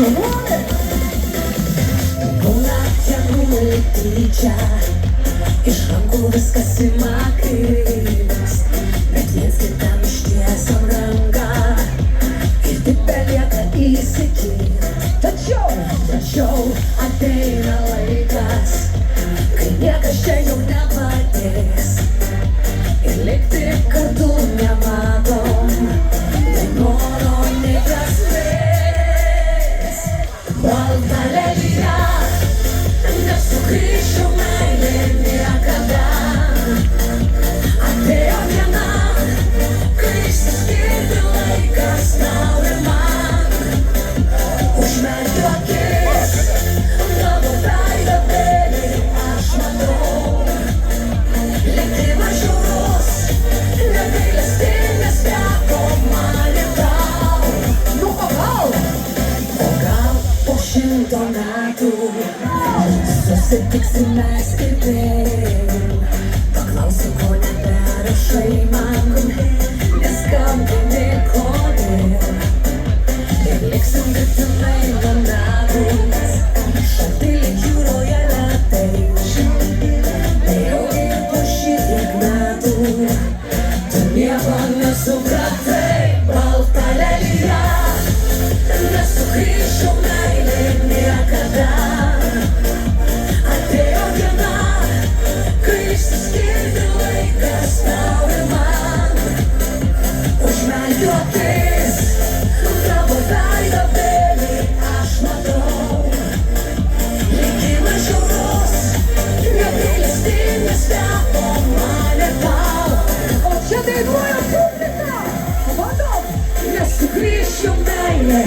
Червоне! Була тягнула летіча, і шранку вискаси макрис. Медведський там іштіасом ранга, і ти пельяка і сикір. Тачов, а ти на лайкас, княка ще й на батес. Електрика дуня матом, лимоно не касвес. Волталелия, на всю крышу моей акада. А ты огняна, крыша скидывала и кастал реман. Уж медвакес, наблюдай до бели аж мотор. Лети мажорос, не вылезти не спрятал малетал. Ну попал! Донату, сосед экстремайс и дым. Поклался коня на шейман, без камня не ходил. И лексом грифтомей донатус, шатили юро я латейш. Неоги пущит игнату, то небо на субратей. Болталелия, на сухришу найли акада. А ты огняна, крыша скидывала и кастал реман. Уж медвакес, наблюдай до бели аж мотор. Лети мажорос, не вылезти не спрятал малетал. От ще ти двоє публіка, а потом на сухришу найли